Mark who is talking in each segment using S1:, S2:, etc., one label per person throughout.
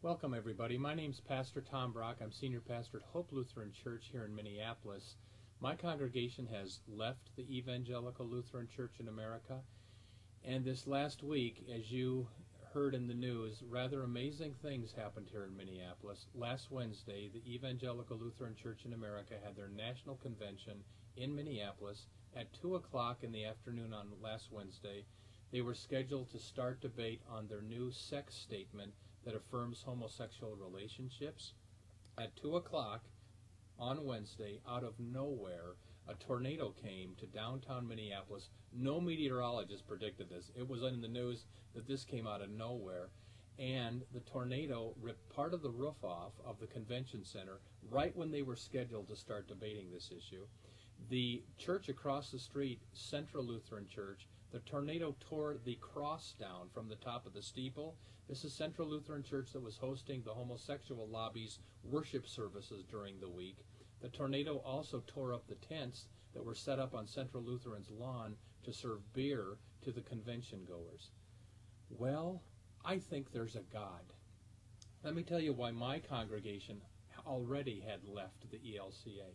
S1: Welcome everybody. My name's Pastor Tom Brock. I'm Senior Pastor at Hope Lutheran Church here in Minneapolis. My congregation has left the Evangelical Lutheran Church in America, and this last week, as you heard in the news, rather amazing things happened here in Minneapolis. Last Wednesday, the Evangelical Lutheran Church in America had their national convention in Minneapolis at 2 o'clock in the afternoon on last Wednesday. They were scheduled to start debate on their new sex statement that affirms homosexual relationships. At 2 o'clock on Wednesday, out of nowhere, a tornado came to downtown Minneapolis. No meteorologist predicted this. It was in the news that this came out of nowhere. And the tornado ripped part of the roof off of the convention center right when they were scheduled to start debating this issue. The church across the street, Central Lutheran Church, the tornado tore the cross down from the top of the steeple. This is Central Lutheran Church that was hosting the homosexual lobby's worship services during the week. The tornado also tore up the tents that were set up on Central Lutheran's lawn to serve beer to the convention goers. Well, I think there's a God. Let me tell you why my congregation already had left the ELCA.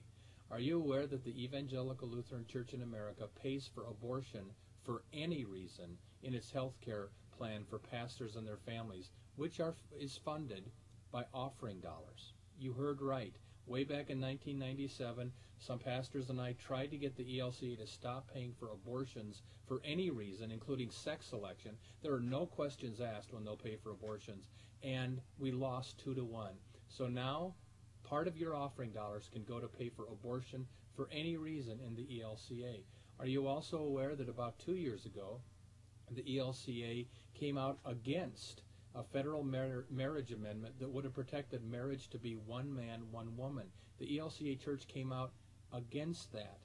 S1: Are you aware that the Evangelical Lutheran Church in America pays for abortion for any reason in its health care plan for pastors and their families, which is funded by offering dollars? You heard right. Way back in 1997, some pastors and I tried to get the ELCA to stop paying for abortions for any reason, including sex selection. There are no questions asked when they'll pay for abortions, and we lost 2-1. So now, part of your offering dollars can go to pay for abortion for any reason in the ELCA. Are you also aware that about 2 years ago, the ELCA came out against a federal marriage amendment that would have protected marriage to be one man, one woman? The ELCA church came out against that.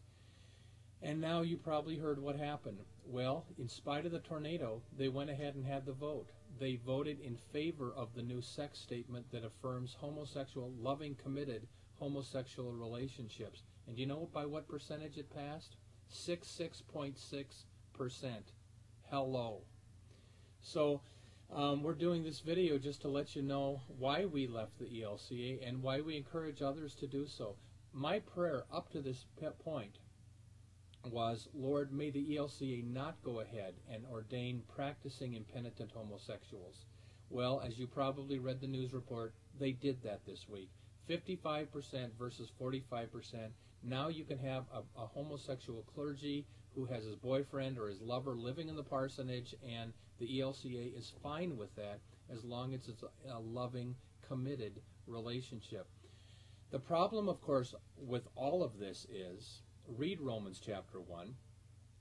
S1: And now you probably heard what happened. Well, in spite of the tornado, they went ahead and had the vote. They voted in favor of the new sex statement that affirms homosexual, loving, committed homosexual relationships. And do you know by what percentage it passed? 66.6%. Hello. So we're doing this video just to let you know why we left the ELCA and why we encourage others to do so. My prayer up to this point was, Lord, may the ELCA not go ahead and ordain practicing impenitent homosexuals. Well, as you probably read the news report, they did that this week. 55% versus 45%. Now you can have a homosexual clergy who has his boyfriend or his lover living in the parsonage, and the ELCA is fine with that as long as it's a loving, committed relationship. The problem, of course, with all of this is, read Romans chapter 1,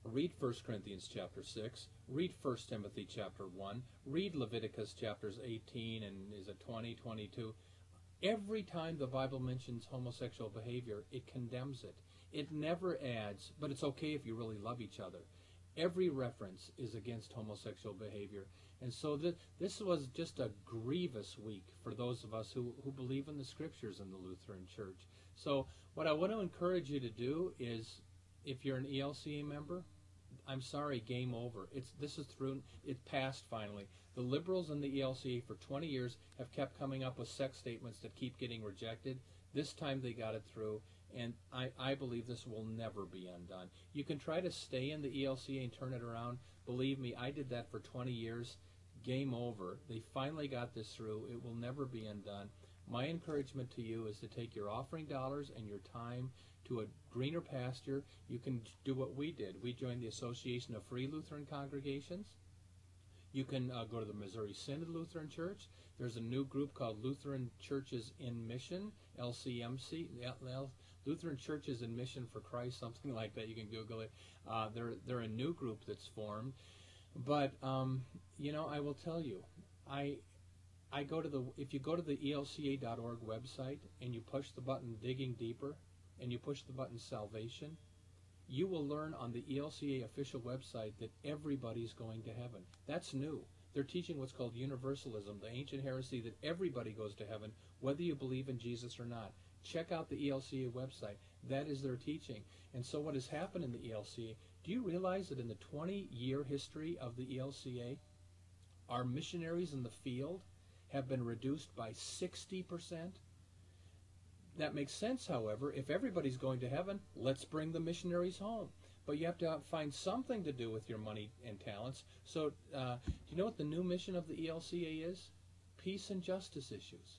S1: read 1 Corinthians chapter 6, read 1 Timothy chapter 1, read Leviticus chapters 18 and is it 20, 22. Every time the Bible mentions homosexual behavior, it condemns it. It never adds, but it's okay if you really love each other. Every reference is against homosexual behavior. And so this was just a grievous week for those of us who believe in the scriptures in the Lutheran Church. So what I want to encourage you to do is, if you're an ELCA member, I'm sorry, game over. This is through. It passed finally. The liberals in the ELCA for 20 years have kept coming up with sex statements that keep getting rejected. This time they got it through, and I believe this will never be undone. You can try to stay in the ELCA and turn it around. Believe me, I did that for 20 years. Game over. They finally got this through. It will never be undone. My encouragement to you is to take your offering dollars and your time to a greener pasture. You can do what we did. We joined the Association of Free Lutheran Congregations. You can go to the Missouri Synod Lutheran Church. There's a new group called Lutheran Churches in Mission, LCMC, Lutheran Churches in Mission for Christ, something like that. You can Google it. They're a new group that's formed. But, you know, I will tell you, if you go to the elca.org website and you push the button Digging Deeper and you push the button Salvation, you will learn on the ELCA official website that everybody's going to heaven. That's new. They're teaching what's called universalism, the ancient heresy that everybody goes to heaven, whether you believe in Jesus or not. Check out the ELCA website. That is their teaching. And so what has happened in the ELCA, do you realize that in the 20-year history of the ELCA, our missionaries in the field have been reduced by 60%. That makes sense, however. If everybody's going to heaven, let's bring the missionaries home. But you have to find something to do with your money and talents. So do you know what the new mission of the ELCA is? Peace and justice issues.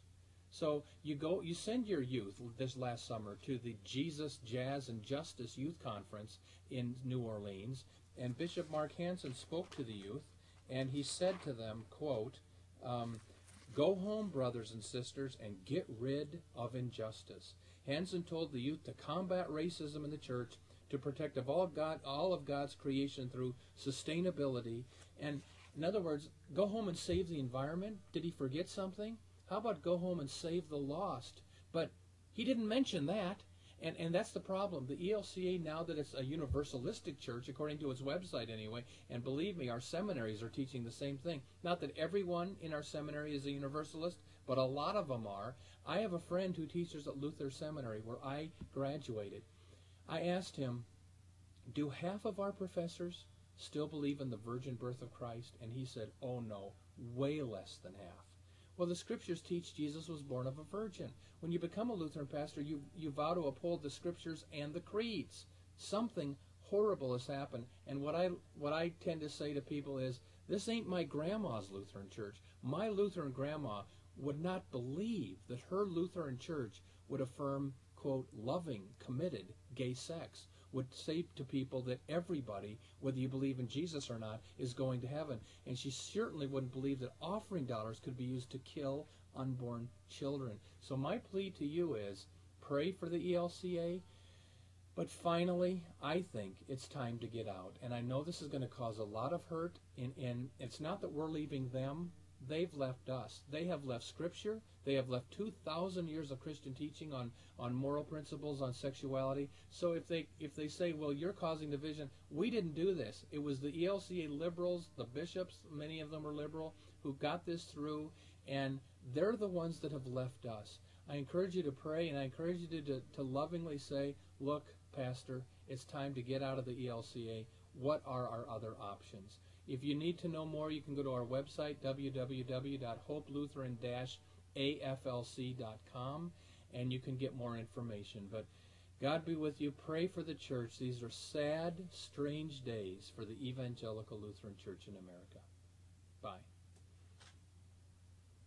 S1: So you send your youth this last summer to the Jesus, Jazz, and Justice Youth Conference in New Orleans, and Bishop Mark Hansen spoke to the youth, and he said to them, quote, "Go home, brothers and sisters, and get rid of injustice." Hansen told the youth to combat racism in the church, to protect all of God's creation through sustainability. And in other words, go home and save the environment. Did he forget something? How about go home and save the lost? But he didn't mention that. And that's the problem. The ELCA, now that it's a universalistic church, according to its website anyway, and believe me, our seminaries are teaching the same thing. Not that everyone in our seminary is a universalist, but a lot of them are. I have a friend who teaches at Luther Seminary, where I graduated. I asked him, do half of our professors still believe in the virgin birth of Christ? And he said, oh no, way less than half. Well, the scriptures teach Jesus was born of a virgin. When you become a Lutheran pastor, you vow to uphold the scriptures and the creeds. Something horrible has happened. And what I tend to say to people is, this ain't my grandma's Lutheran church. My Lutheran grandma would not believe that her Lutheran church would affirm, quote, loving, committed gay sex, would say to people that everybody, whether you believe in Jesus or not, is going to heaven. And she certainly wouldn't believe that offering dollars could be used to kill unborn children. So my plea to you is, pray for the ELCA, but finally, I think it's time to get out. And I know this is going to cause a lot of hurt, and it's not that we're leaving them. They've left us. They have left Scripture. They have left 2,000 years of Christian teaching on moral principles, on sexuality. So if they say, well, you're causing division, we didn't do this. It was the ELCA liberals, the bishops, many of them are liberal, who got this through, and they're the ones that have left us. I encourage you to pray, and I encourage you to lovingly say, look, Pastor, it's time to get out of the ELCA. What are our other options? If you need to know more, you can go to our website, www.hopelutheran-aflc.com, and you can get more information. But God be with you. Pray for the church. These are sad, strange days for the Evangelical Lutheran Church in America. Bye.